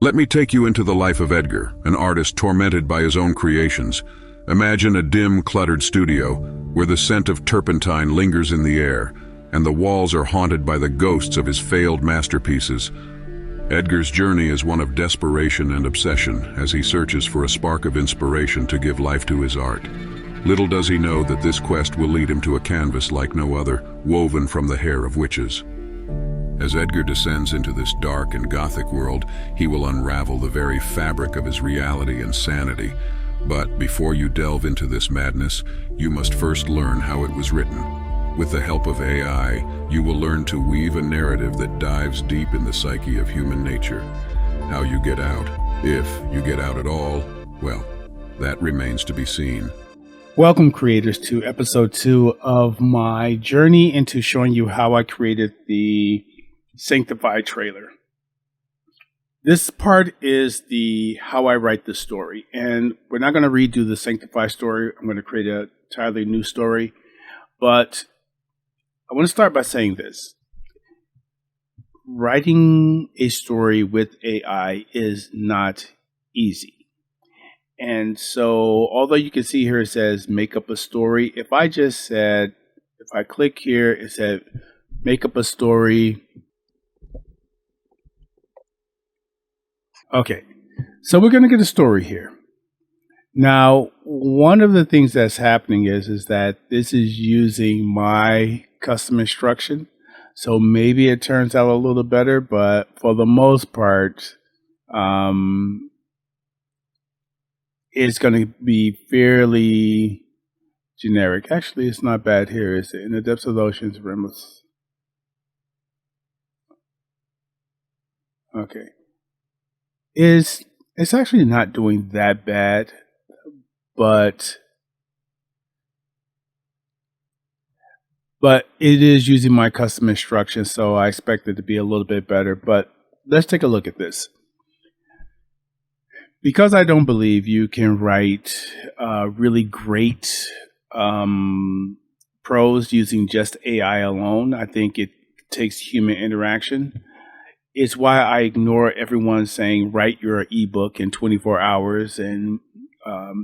Let me take you into the life of Edgar, an artist tormented by his own creations. Imagine a dim, cluttered studio where the scent of turpentine lingers in the air and the walls are haunted by the ghosts of his failed masterpieces. Edgar's journey is one of desperation and obsession as he searches for a spark of inspiration to give life to his art. Little does he know that this quest will lead him to a canvas like no other, woven from the hair of witches. As Edgar descends into this dark and gothic world, he will unravel the very fabric of his reality and sanity. But before you delve into this madness, you must first learn how it was written. With the help of AI, you will learn to weave a narrative that dives deep in the psyche of human nature. How you get out, if you get out at all, well, that remains to be seen. Welcome, creators, to episode 2 of my journey into showing you how I created the Sanctified trailer. This part is the how I write the story, and we're not going to redo the Sanctified story. I'm going to create an entirely new story, but I want to start by saying this. Writing a story with AI is not easy. And so, although you can see here it says make up a story, if I click here, it said make up a story. Okay, so we're going to get a story here. Now, one of the things that's happening is that this is using my custom instruction. So maybe it turns out a little better, but for the most part, it's going to be fairly generic. Actually, it's not bad here. It's in the depths of the ocean's rimless. Okay. It's actually not doing that bad, but it is using my custom instructions, so I expect it to be a little bit better. But let's take a look at this. Because I don't believe you can write really great prose using just AI alone, I think it takes human interaction. It's why I ignore everyone saying write your ebook in 24 hours. And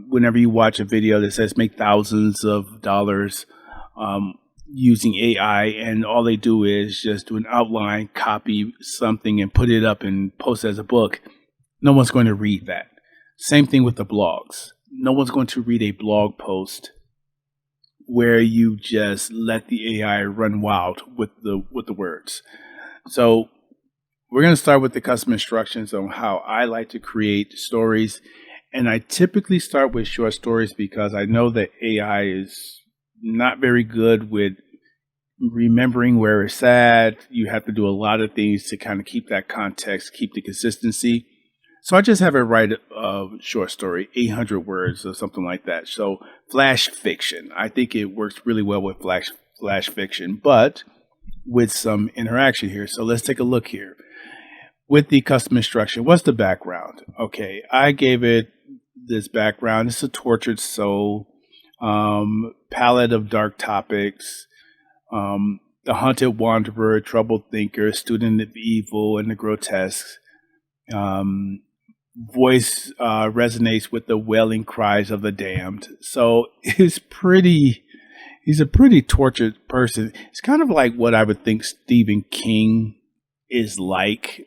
whenever you watch a video that says make thousands of dollars using AI, and all they do is just do an outline, copy something, and put it up and post it as a book, no one's going to read that. Same thing with the blogs. No one's going to read a blog post where you just let the AI run wild with the words. So we're going to start with the custom instructions on how I like to create stories. And I typically start with short stories because I know that AI is not very good with remembering where it's at. You have to do a lot of things to kind of keep that context, keep the consistency. So I just have it write a short story, 800 words or something like that. So flash fiction. I think it works really well with flash fiction, but with some interaction here. So let's take a look here. With the custom instruction, what's the background? Okay, I gave it this background. It's a tortured soul, palette of dark topics, the haunted wanderer, troubled thinker, student of evil, and the grotesque. Voice resonates with the wailing cries of the damned. So he's a pretty tortured person. It's kind of like what I would think Stephen King is like.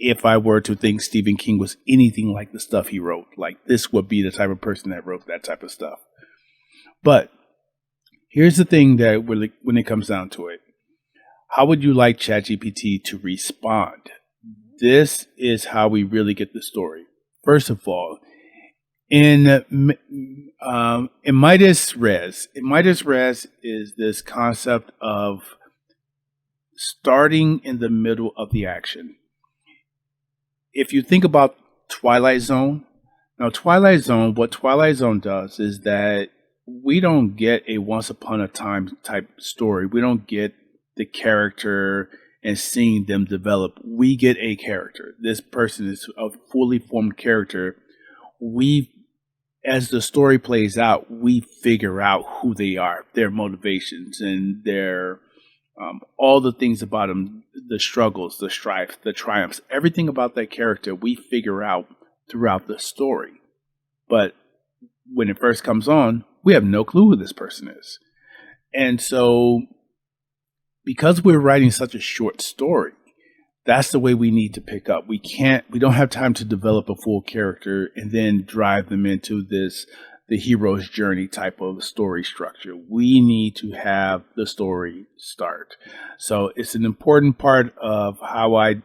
If I were to think Stephen King was anything like the stuff he wrote, like this would be the type of person that wrote that type of stuff. But here's the thing that really, when it comes down to it, how would you like ChatGPT to respond? This is how we really get the story. First of all, in Midas Res is this concept of starting in the middle of the action. If you think about Twilight Zone, what Twilight Zone does is that we don't get a once upon a time type story. We don't get the character and seeing them develop. We get a character. This person is a fully formed character. As the story plays out, we figure out who they are, their motivations, and their all the things about him, the struggles, the strife, the triumphs, everything about that character we figure out throughout the story. But when it first comes on, we have no clue who this person is. And so, because we're writing such a short story, that's the way we need to pick up. We don't have time to develop a full character and then drive them into the hero's journey type of story structure. We need to have the story start. So it's an important part of how I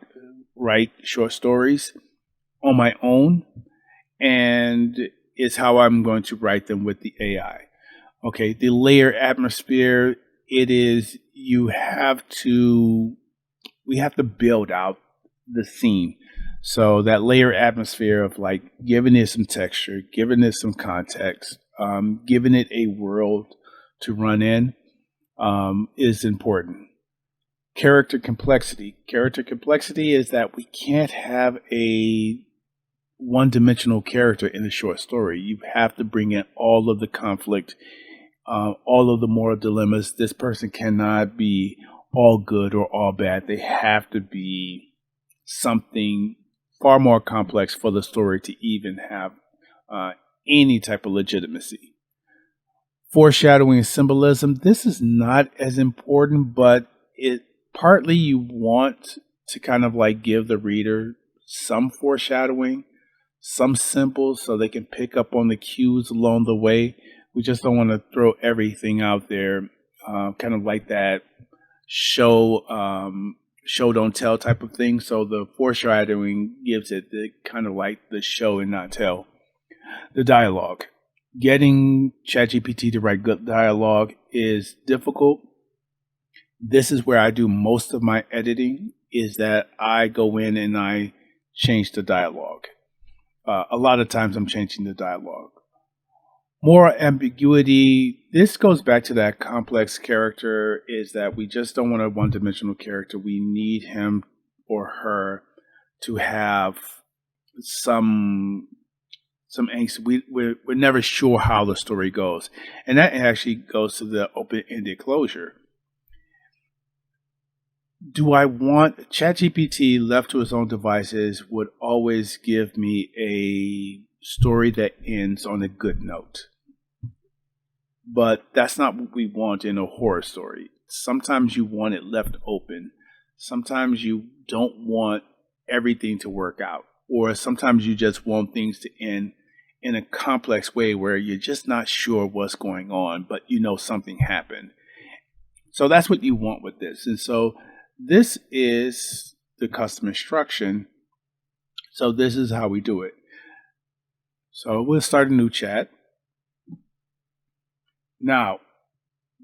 write short stories on my own, and it's how I'm going to write them with the AI. Okay, the layer atmosphere, we have to build out the scene. So that layer atmosphere of like giving it some texture, giving it some context, giving it a world to run in is important. Character complexity. Character complexity is that we can't have a one-dimensional character in a short story. You have to bring in all of the conflict, all of the moral dilemmas. This person cannot be all good or all bad. They have to be something far more complex for the story to even have any type of legitimacy. Foreshadowing and symbolism. This is not as important, but it partly you want to kind of like give the reader some foreshadowing, some symbols so they can pick up on the cues along the way. We just don't want to throw everything out there, kind of like that show don't tell type of thing. So the foreshadowing gives it the kind of like the show and not tell. The dialogue. Getting ChatGPT to write good dialogue is difficult. This is where I do most of my editing, is that I go in and I change the dialogue. A lot of times I'm changing the dialogue. More ambiguity. This goes back to that complex character, is that we just don't want a one-dimensional character. We need him or her to have some angst. We're never sure how the story goes. And that actually goes to the open-ended closure. Do I want ChatGPT left to its own devices would always give me a story that ends on a good note. But that's not what we want in a horror story. Sometimes you want it left open. Sometimes you don't want everything to work out. Or sometimes you just want things to end in a complex way where you're just not sure what's going on, but you know something happened. So that's what you want with this. And so this is the custom instruction. So this is how we do it. So we'll start a new chat. Now,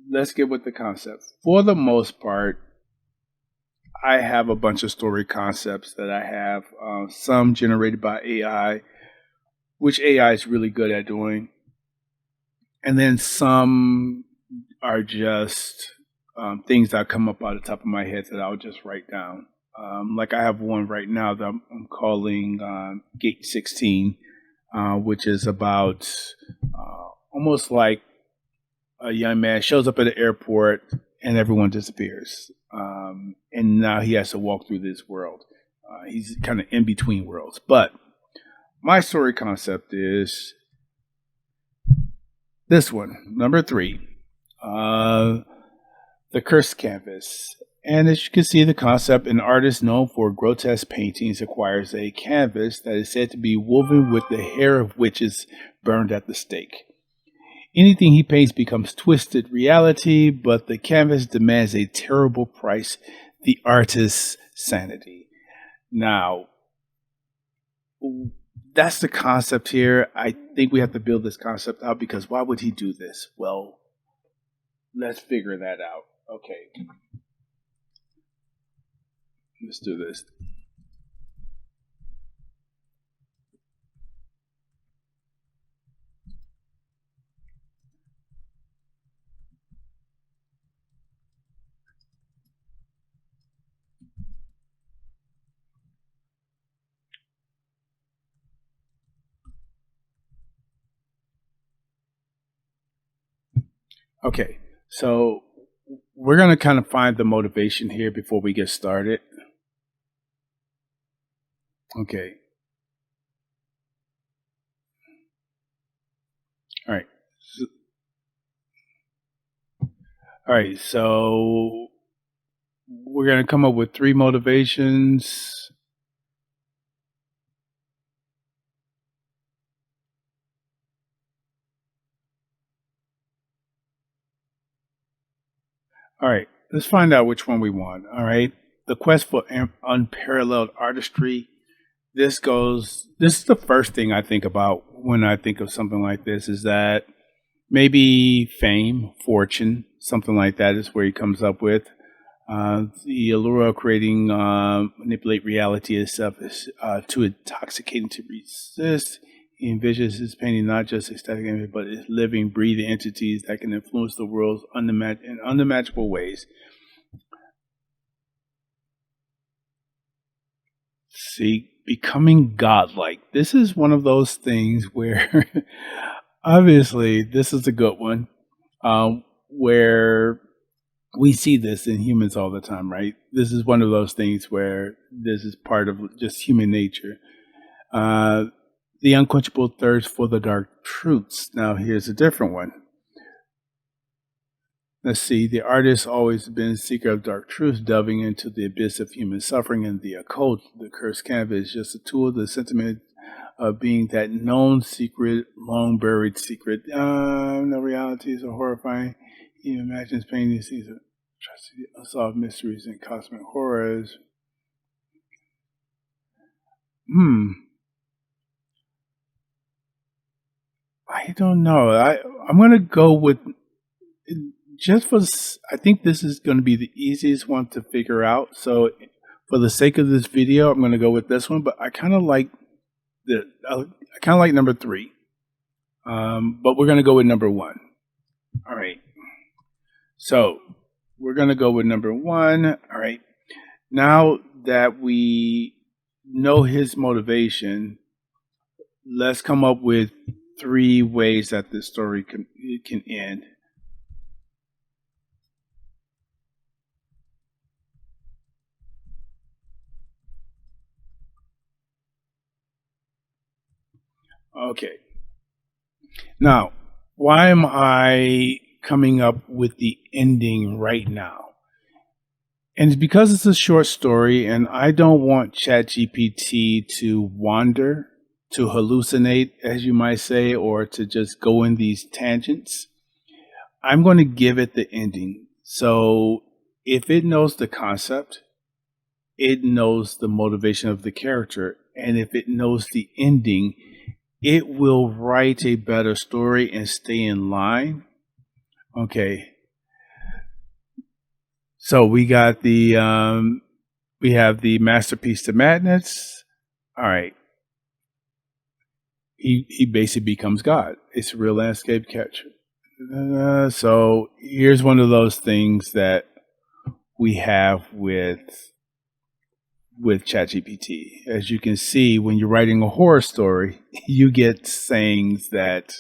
let's get with the concept. For the most part, I have a bunch of story concepts that I have, some generated by AI, which AI is really good at doing. And then some are just things that come up out of the top of my head that I'll just write down. Like I have one right now that I'm calling Gate 16, which is about almost like a young man shows up at the airport and everyone disappears. And now he has to walk through this world. He's kind of in between worlds. But my story concept is this one, number 3, the cursed canvas. And as you can see, the concept, an artist known for grotesque paintings acquires a canvas that is said to be woven with the hair of witches burned at the stake. Anything he paints becomes twisted reality, but the canvas demands a terrible price, the artist's sanity. Now, that's the concept here. I think we have to build this concept out, because why would he do this? Well, let's figure that out. Okay. Let's do this. Okay, so we're going to kind of find the motivation here before we get started. Okay. All right. All right. So we're going to come up with 3 motivations. All right. Let's find out which one we want. All right. The quest for unparalleled artistry. This is the first thing I think about when I think of something like this, is that maybe fame, fortune, something like that is where he comes up with. The allure of creating, manipulate reality itself is too intoxicating to resist. He envisions his painting not just aesthetic images, but as living, breathing entities that can influence the world in unimaginable ways. See, becoming godlike. This is one of those things where, obviously, this is a good one, where we see this in humans all the time, right? This is one of those things where this is part of just human nature. Uh, the unquenchable thirst for the dark truths. Now, here's a different one. Let's see. The artist always been a seeker of dark truths, delving into the abyss of human suffering and the occult. The cursed canvas is just a tool, the sentiment of being that known secret, long buried secret. No realities are horrifying. He imagines painting scenes of unsolved mysteries and cosmic horrors. I don't know. I'm gonna go with, just for. I think this is going to be the easiest one to figure out. So, for the sake of this video, I'm going to go with this one. But I kind of like number 3. But we're going to go with number 1. All right. So we're going to go with number 1. All right. Now that we know his motivation, let's come up with 3 ways that this story can end. Okay. Now, why am I coming up with the ending right now? And it's because it's a short story and I don't want ChatGPT to wander, to hallucinate, as you might say, or to just go in these tangents. I'm going to give it the ending. So if it knows the concept, it knows the motivation of the character, and if it knows the ending, it will write a better story and stay in line. Okay. So we got we have the masterpiece to madness. All right. He basically becomes God. It's a real landscape catcher. So here's one of those things that we have with ChatGPT. As you can see, when you're writing a horror story, you get sayings that,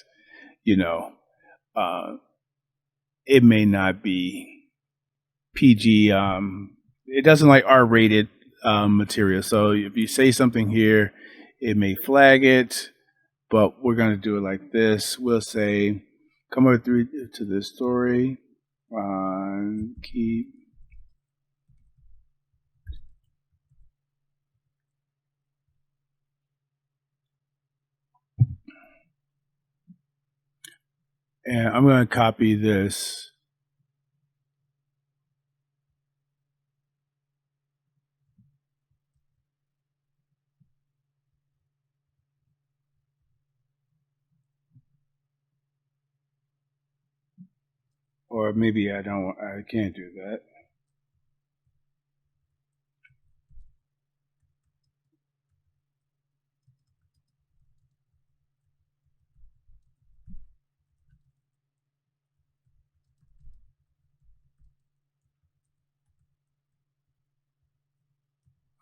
you know, it may not be PG. It doesn't like R-rated material. So if you say something here, it may flag it. But we're going to do it like this. We'll say, come over through to this story. Keep. And I'm going to copy this. Or maybe I can't do that.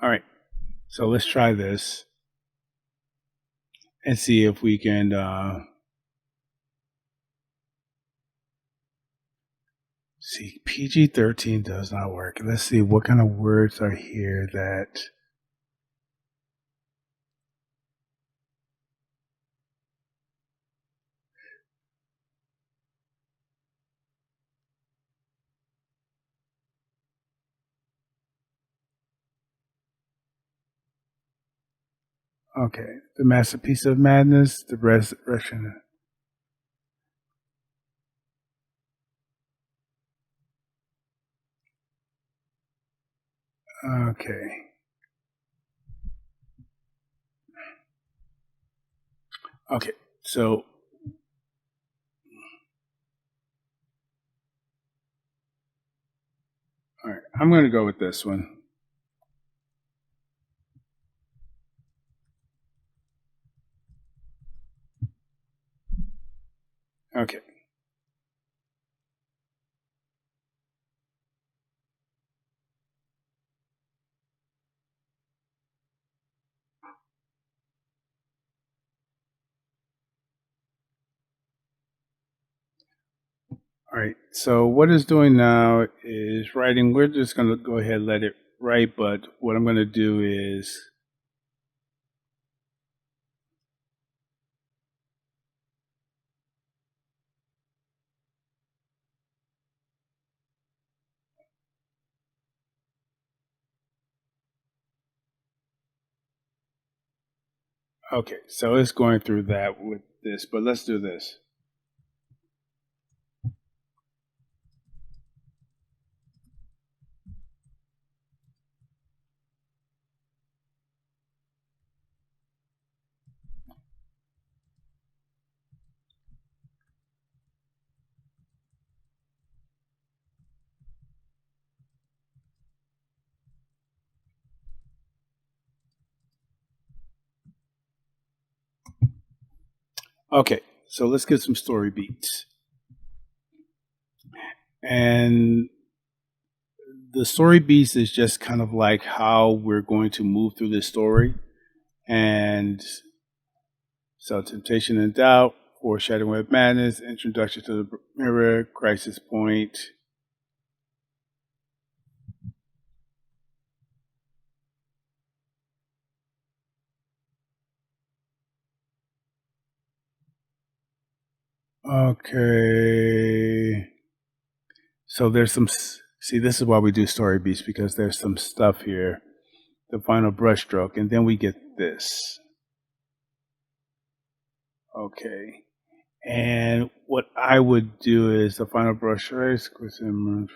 All right. So let's try this and see if we can See, PG-13 does not work. Let's see what kind of words are here that. Okay, the masterpiece of madness, the resurrection. Okay. Okay, so all right, I'm going to go with this one. Okay. All right. So what it's doing now is writing. We're just going to go ahead and let it write, but what I'm going to do is okay. So it's going through that with this, but let's do this. Okay. So let's get some story beats. And the story beats is just kind of like how we're going to move through this story. And so temptation and doubt, foreshadowing of madness, introduction to the mirror, crisis point. Okay. So there's some, see, this is why we do story beats, because there's some stuff here, the final brushstroke, and then we get this. Okay. And what I would do is the final brushstroke.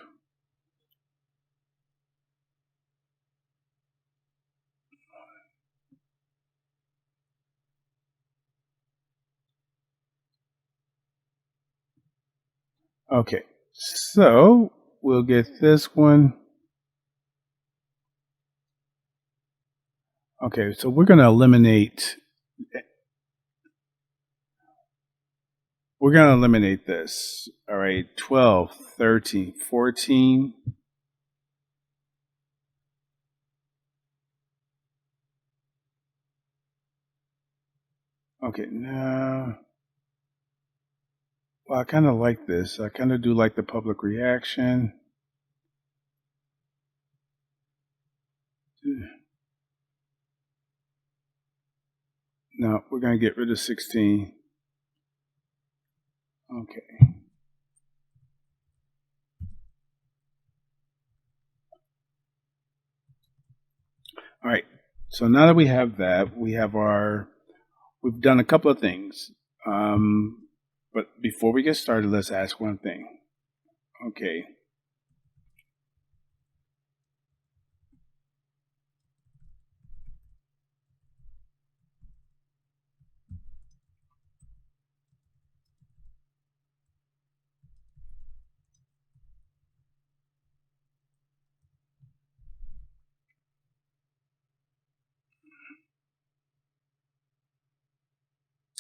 Okay. So we'll get this one. Okay. So we're going to eliminate. We're going to eliminate this. All right. 12, 13, 14. Okay. Now. Well, I kind of like this. I kind of do like the public reaction. No, we're going to get rid of 16. Okay. All right. So now that we have that, we've done a couple of things. But before we get started, let's ask one thing. Okay.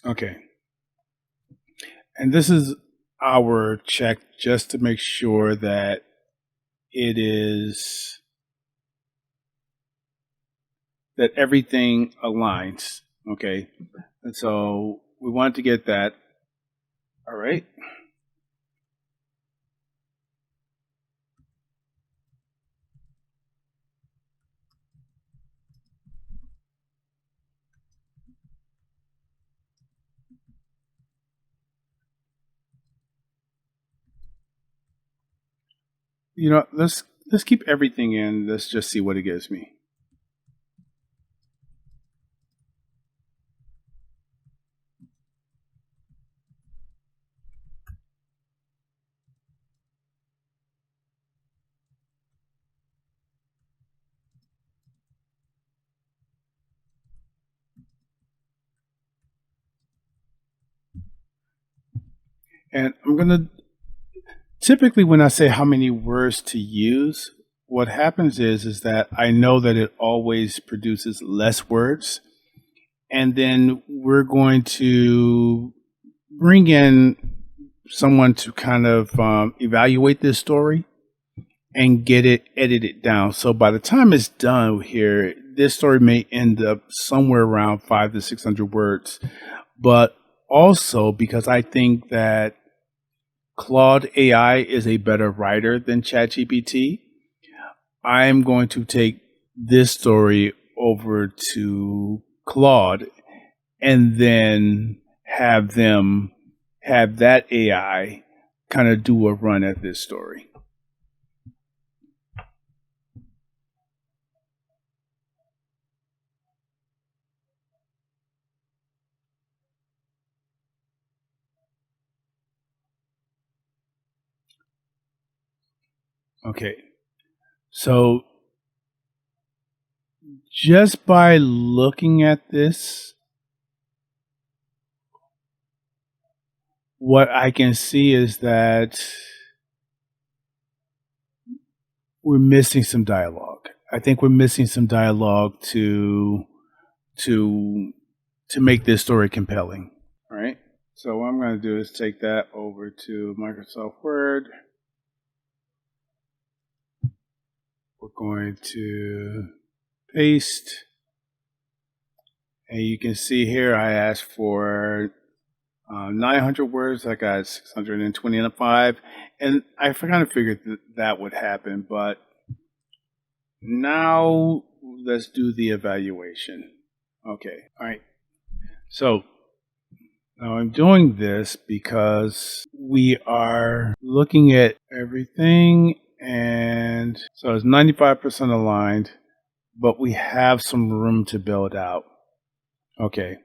Okay. And this is our check just to make sure that it is that everything aligns. Okay. And so we want to get that. All right. Let's keep everything in. Let's just see what it gives me. And I'm gonna typically when I say how many words to use, what happens is that I know that it always produces less words, and then we're going to bring in someone to kind of evaluate this story and get it edited down. So by the time it's done here, this story may end up somewhere around 500 to 600 words. But also because I think that Claude AI is a better writer than ChatGPT, I'm going to take this story over to Claude and then have that AI kind of do a run at this story. Okay. So just by looking at this, what I can see is that we're missing some dialogue. I think we're missing some dialogue to make this story compelling. All right. So what I'm going to do is take that over to Microsoft Word. We're going to paste. And you can see here I asked for 900 words. I got 625. And I kind of figured that would happen. But now let's do the evaluation. Okay. All right. So now I'm doing this because we are looking at everything, and so it's 95% aligned, but we have some room to build out. Okay,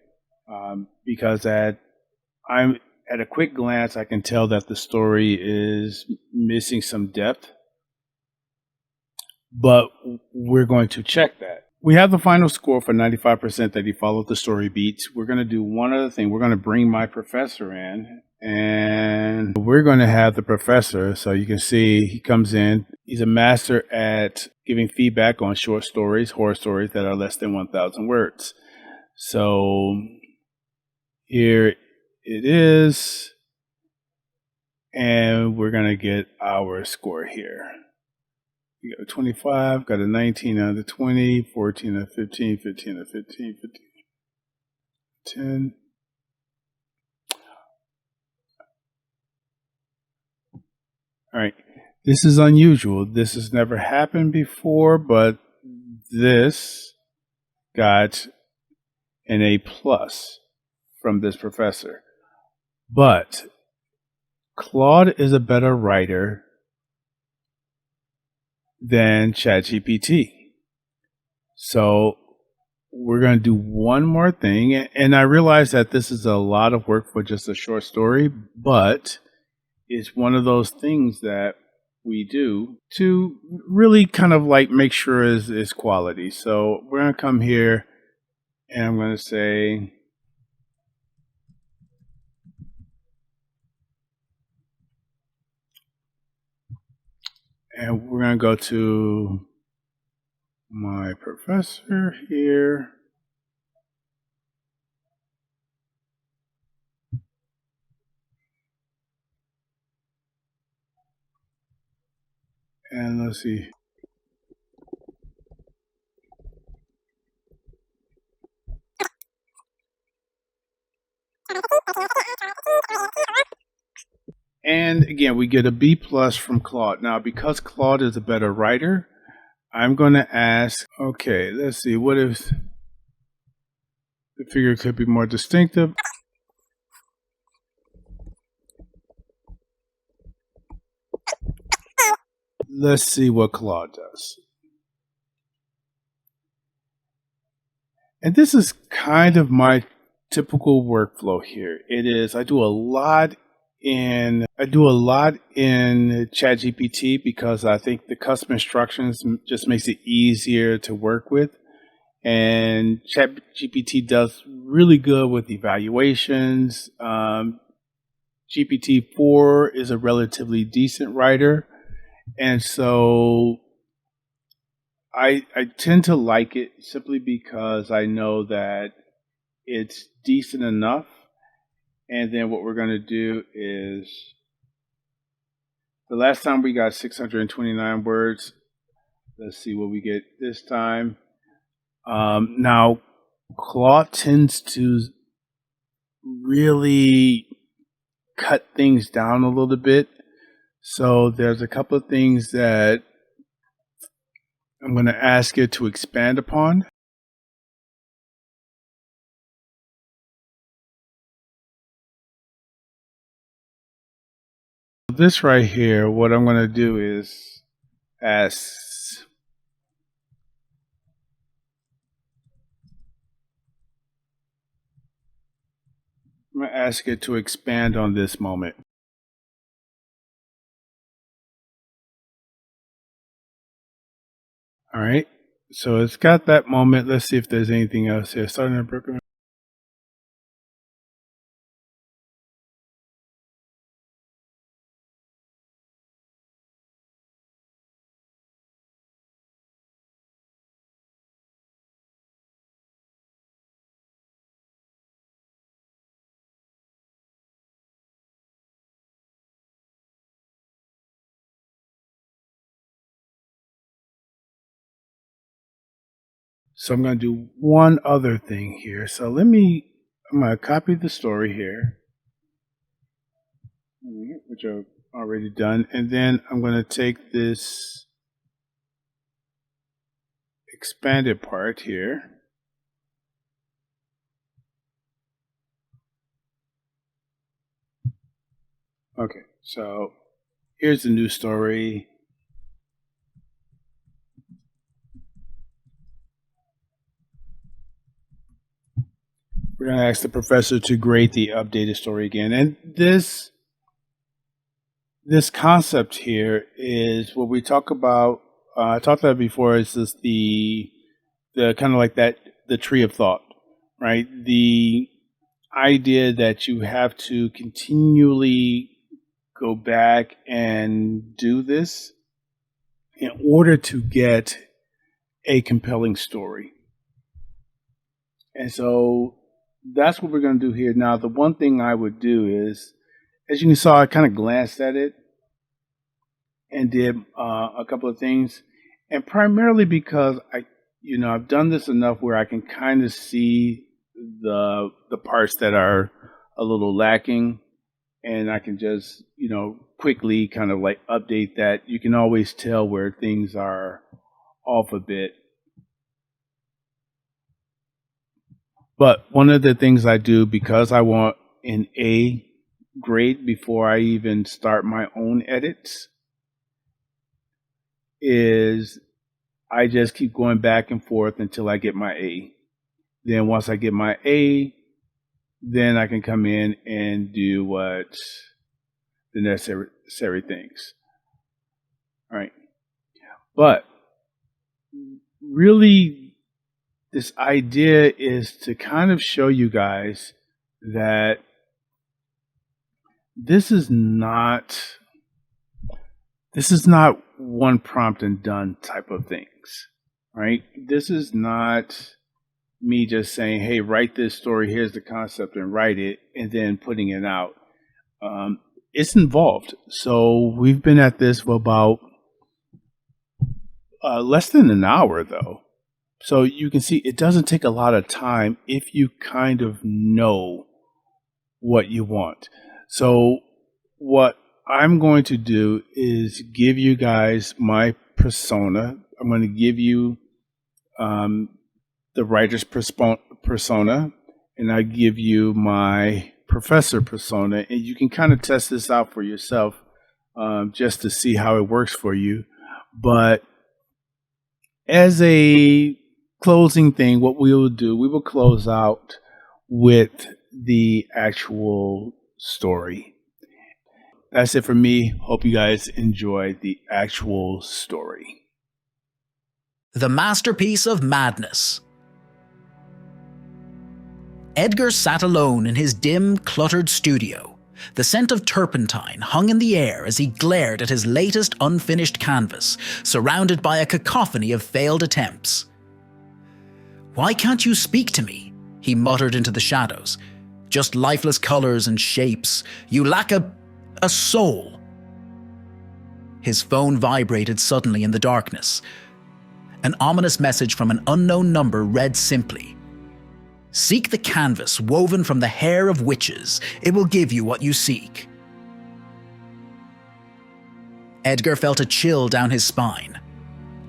because I'm at a quick glance, I can tell that the story is missing some depth, but we're going to check that. We have the final score for 95% that he followed the story beats. We're going to do one other thing. We're going to bring my professor in, and we're going to have the professor. So you can see he comes in. He's a master at giving feedback on short stories, horror stories that are less than 1,000 words. So here it is, and we're going to get our score here. We got a 25, got a 19 out of 20, 14 out of 15, 15 out of 15, 15, 10. All right. This is unusual. This has never happened before, but this got an A plus from this professor. But Claude is a better writer than ChatGPT. So we're going to do one more thing. And I realize that this is a lot of work for just a short story, but it's one of those things that we do to really kind of like make sure is quality. So we're going to come here and I'm going to say, and we're going to go to my professor here. And let's see. And again, we get a B plus from Claude. Now, because Claude is a better writer, I'm going to ask, okay, let's see, what if the figure could be more distinctive? let's see what Claude does. And this is kind of my typical workflow here. It is I do a lot in ChatGPT because I think the custom instructions just makes it easier to work with. And ChatGPT does really good with evaluations. GPT-4 is a relatively decent writer, and so I tend to like it simply because I know that it's decent enough. And then what we're going to do is, the last time we got 629 words. Let's see what we get this time. Now, Claude tends to really cut things down a little bit. So there's a couple of things that I'm going to ask it to expand upon. This right here, what I'm going to do is ask, I'm going to ask it to expand on this moment. All right. So it's got that moment. Let's see if there's anything else here. Starting a program. So I'm going to do one other thing here. So I'm going to copy the story here, which I've already done. And then I'm going to take this expanded part here. Okay, so here's the new story. We're going to ask the professor to grade the updated story again. And this concept here is what we talk about. I talked about before. Is this the kind of like that, the tree of thought, right? The idea that you have to continually go back and do this in order to get a compelling story. And so that's what we're going to do here. Now, the one thing I would do is, as you saw, I kind of glanced at it and did a couple of things, and primarily because I've done this enough where I can kind of see the parts that are a little lacking, and I can just quickly kind of like update that. You can always tell where things are off a bit. But one of the things I do, because I want an A grade before I even start my own edits, is I just keep going back and forth until I get my A. Then once I get my A, then I can come in and do what the necessary things. All right. But really, this idea is to kind of show you guys that this is not one prompt and done type of things, right? This is not me just saying, hey, write this story, here's the concept, and write it, and then putting it out. It's involved. So we've been at this for about less than an hour, though. So you can see it doesn't take a lot of time if you kind of know what you want. So what I'm going to do is give you guys my persona. I'm going to give you the writer's persona, and I give you my professor persona, and you can kind of test this out for yourself just to see how it works for you. But as a closing thing, what we will do, we will close out with the actual story. That's it for me. Hope you guys enjoy the actual story. The Masterpiece of Madness. Edgar sat alone in his dim, cluttered studio. The scent of turpentine hung in the air as he glared at his latest unfinished canvas, surrounded by a cacophony of failed attempts. "Why can't you speak to me?" he muttered into the shadows. "Just lifeless colors and shapes. You lack a soul." His phone vibrated suddenly in the darkness. An ominous message from an unknown number read simply, "Seek the canvas woven from the hair of witches. It will give you what you seek." Edgar felt a chill down his spine.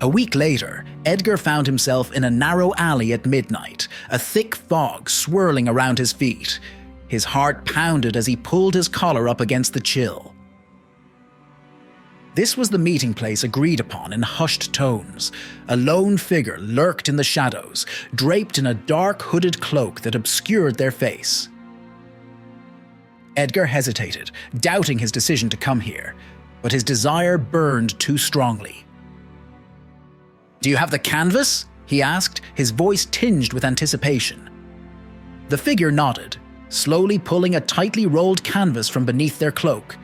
A week later, Edgar found himself in a narrow alley at midnight, a thick fog swirling around his feet. His heart pounded as he pulled his collar up against the chill. This was the meeting place agreed upon in hushed tones. A lone figure lurked in the shadows, draped in a dark hooded cloak that obscured their face. Edgar hesitated, doubting his decision to come here, but his desire burned too strongly. "Do you have the canvas?" he asked, his voice tinged with anticipation. The figure nodded, slowly pulling a tightly rolled canvas from beneath their cloak.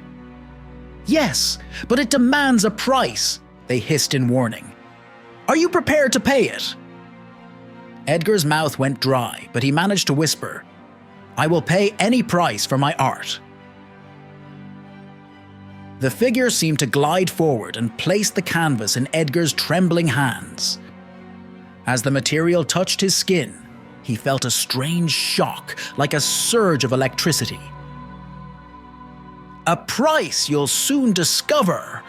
"Yes, but it demands a price," they hissed in warning. "Are you prepared to pay it?" Edgar's mouth went dry, but he managed to whisper, "I will pay any price for my art." The figure seemed to glide forward and place the canvas in Edgar's trembling hands. As the material touched his skin, he felt a strange shock, like a surge of electricity. "A price you'll soon discover,"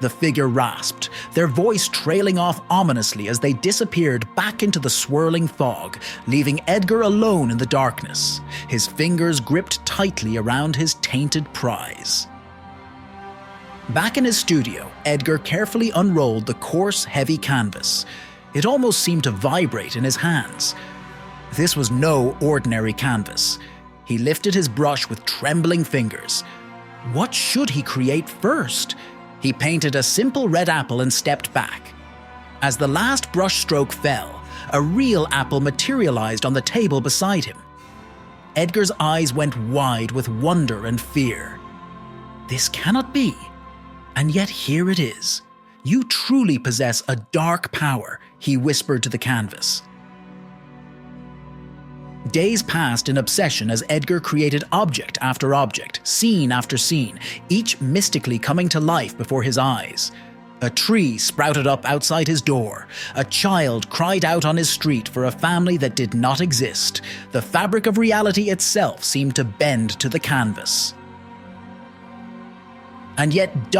the figure rasped, their voice trailing off ominously as they disappeared back into the swirling fog, leaving Edgar alone in the darkness, his fingers gripped tightly around his tainted prize. Back in his studio, Edgar carefully unrolled the coarse, heavy canvas. It almost seemed to vibrate in his hands. This was no ordinary canvas. He lifted his brush with trembling fingers. What should he create first? He painted a simple red apple and stepped back. As the last brushstroke fell, a real apple materialized on the table beside him. Edgar's eyes went wide with wonder and fear. This cannot be. And yet here it is. You truly possess a dark power, he whispered to the canvas. Days passed in obsession as Edgar created object after object, scene after scene, each mystically coming to life before his eyes. A tree sprouted up outside his door. A child cried out on his street for a family that did not exist. The fabric of reality itself seemed to bend to the canvas. And yet,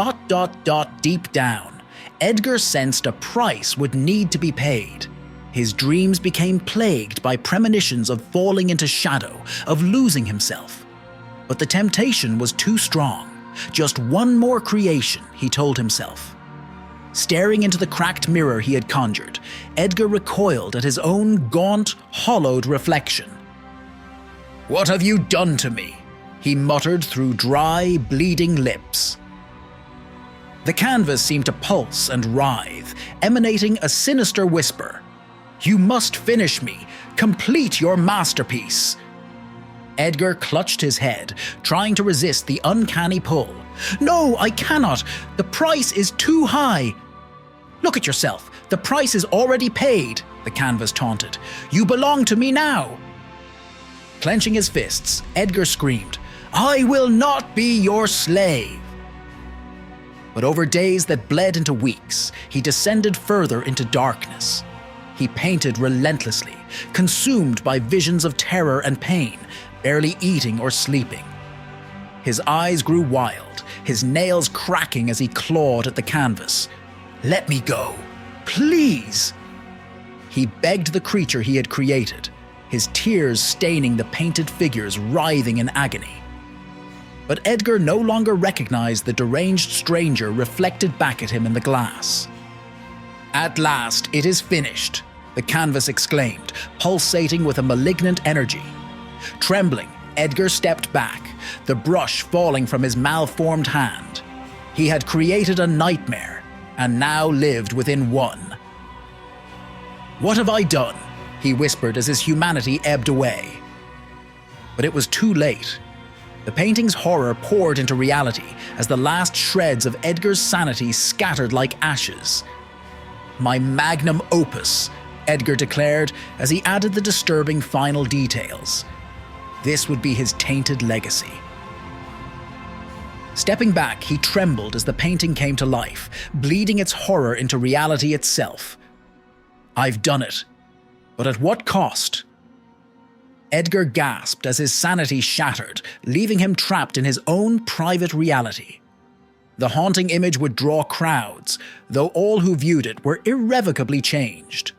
deep down, Edgar sensed a price would need to be paid. His dreams became plagued by premonitions of falling into shadow, of losing himself. But the temptation was too strong. Just one more creation, he told himself. Staring into the cracked mirror he had conjured, Edgar recoiled at his own gaunt, hollowed reflection. "What have you done to me?" he muttered through dry, bleeding lips. The canvas seemed to pulse and writhe, emanating a sinister whisper. "You must finish me. Complete your masterpiece." Edgar clutched his head, trying to resist the uncanny pull. "No, I cannot. The price is too high." "Look at yourself. The price is already paid," the canvas taunted. "You belong to me now." Clenching his fists, Edgar screamed, "I will not be your slave." But over days that bled into weeks, he descended further into darkness. He painted relentlessly, consumed by visions of terror and pain, barely eating or sleeping. His eyes grew wild, his nails cracking as he clawed at the canvas. "Let me go, please!" He begged the creature he had created, his tears staining the painted figures writhing in agony. But Edgar no longer recognized the deranged stranger reflected back at him in the glass. "At last, it is finished," the canvas exclaimed, pulsating with a malignant energy. Trembling, Edgar stepped back, the brush falling from his malformed hand. He had created a nightmare, and now lived within one. "What have I done?" he whispered as his humanity ebbed away. But it was too late. The painting's horror poured into reality as the last shreds of Edgar's sanity scattered like ashes. "My magnum opus," Edgar declared as he added the disturbing final details. This would be his tainted legacy. Stepping back, he trembled as the painting came to life, bleeding its horror into reality itself. "I've done it. But at what cost?" Edgar gasped as his sanity shattered, leaving him trapped in his own private reality. The haunting image would draw crowds, though all who viewed it were irrevocably changed.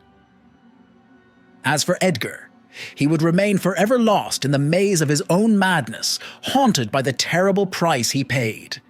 As for Edgar, he would remain forever lost in the maze of his own madness, haunted by the terrible price he paid.